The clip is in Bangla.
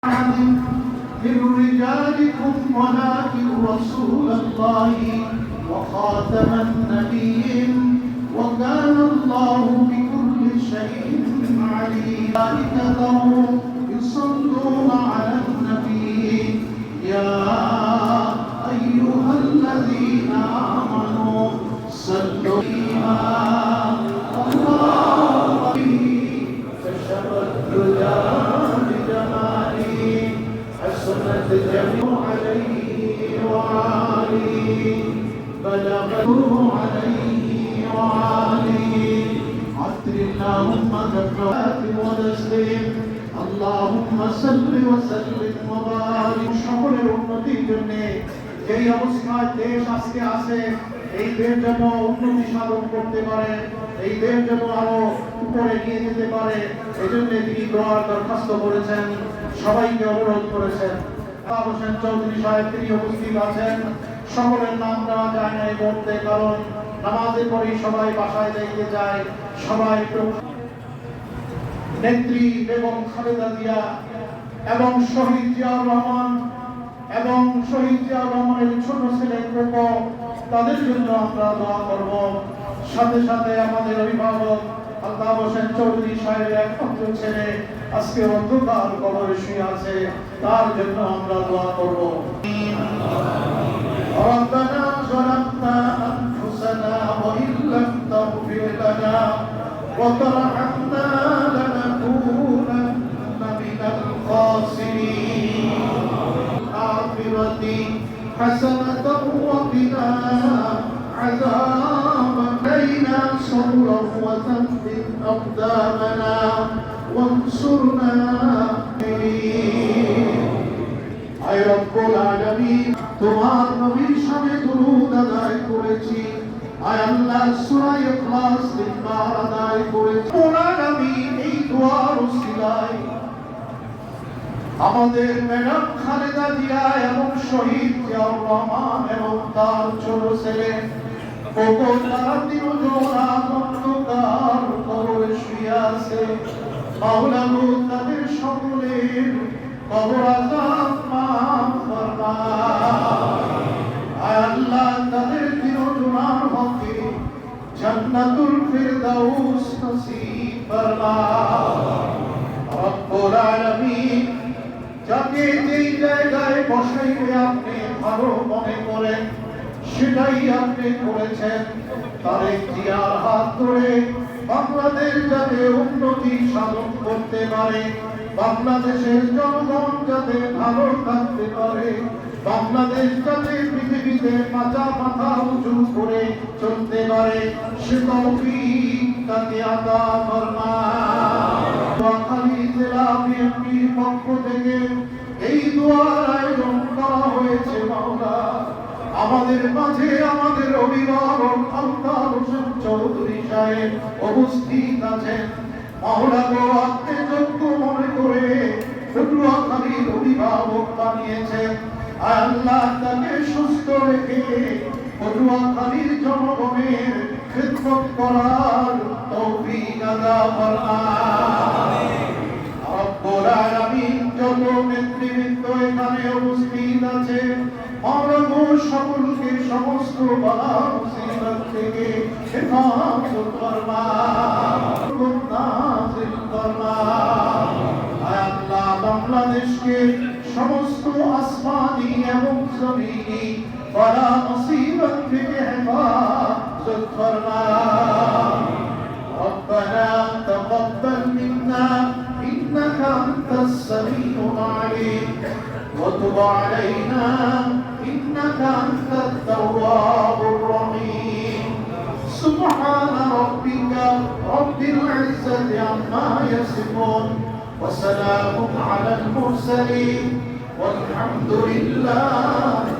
من رجالكم ولكن رسول الله وخاتم النبيين وكان الله بكل شيء عليما أولئك يصلون على النبي يا أيها الذين آمنوا صلوا الله كشف الدجى بجماله حسنت الجميع عليه وعليه بلغته عليه وعليه عطر اللهم ذكرات وتسليم اللهم صل وسلم وبارك সকলের উন্নতির জন্য যেই অবস্থায় দেশ আজকে আছে এই দেশ যেন উন্নতি সাধন করতে পারে এই দেশ যেন আরো উপরে নিয়ে যেতে পারে এজন্য তিনি দোয়ার দরখাস্ত করেছেন সবাইকে অনুরোধ করেছেন হোসেন চৌধুরী সাহেব তিনি উপস্থিত আছেন সকলের নাম নেওয়া যায় না এই মুহূর্তে কারণ নামাজের পরেই সবাই বাসায় যাইতে যায় সবাই নেত্রী বেগম খালেদা জিয়া এবং শহীদ জিয়াউর রহমান এবং শহীদ জিয়াউর রহমানের ছোট ছেলে কোকো তাদের জন্য আমরা দোয়া করব সাথে সাথে আমাদের অভিভাবক আলতাফ হোসেন চৌধুরী সাহেবের একমাত্র ছেলে আজকে অন্ধকার কবরে শুয়ে আছে তার জন্য আমরা দোয়া করব ربنا ظلمنا أنفسنا وإن لم تغفر لنا وترحمنا لنكونن من الخاسرين الآخرة حسنة وقنا عذاب علينا صبرا وثبت أقدامنا وانصرنا আয় রব্বুল আলামিন তোমার নবীর সামনে দুরূদ আদায় করেছি আয় আল্লাহ সূরা ইখলাস তিনবার আদায় করেছি রব্বুল আলামিন এই দোয়ার ওসিলায় আমাদের ম্যাডাম খালেদা জিয়া এবং শহীদ জিয়াউর রহমান এবং তার ছোট ছেলে কোকো তারা তিনজনা অন্ধকার কবরে শুয়ে আছে মাওলা গো তাদের সকলের কবর আযাব মাফ ফরমা আয় আল্লাহ তাদের তিনজনার হকে জান্নাতুল ফিরদাউস নসিব ফরমা রব্বুল আলামিন যাকে যেই জায়গায় বসাইলে আপনি ভালো মনে করেন সেটাই আপনি করেছেন তারেক জিয়ার হাত ধরে বাংলাদেশ যাতে উন্নতি সাধন করতে পারে বাংলাদেশের জনগণ যাতে ভালো থাকতে পারে বাংলাদেশ যাতে পৃথিবীতে মাথা উঁচু করে চলতে পারে সে তৌফিক তাকে আতা ফরমা নোয়াখালী জেলা বিএনপির পক্ষ থেকে এই দোয়ার আয়োজন করা হয়েছে মাওলা আমাদের মাঝে আমাদের অভিভাবক আলতাফ হোসেন চৌধুরী সাহেব উপস্থিত আছেন মাওলা গো আপনি যোগ্য মনে করে পটুয়াখালীর অভিভাবক বানিয়েছেন আল্লাহ তাকে সুস্থ রেখে পটুয়াখালীর জনগণের খিদমত করার তৌফিক আতা ফরমায় রব্বুল আলামিন যত নেতৃবৃন্দ এখানে উপস্থিত আছে মাওলা গো সকলকে সমস্ত বালা মুসিবত থেকে হেফাজত ফরমায় আল্লাহ বাংলাদেশকে সমস্ত আসমানি এবং জমিনি বালা মুসিবত থেকে হেফাজত ফরমায় ربنا تقبل منا إنك أنت السميع العليم وتب علينا إنك أنت التواب الرحيم سبحان ربك رب العزة عما يصفون وسلام على المرسلين والحمد لله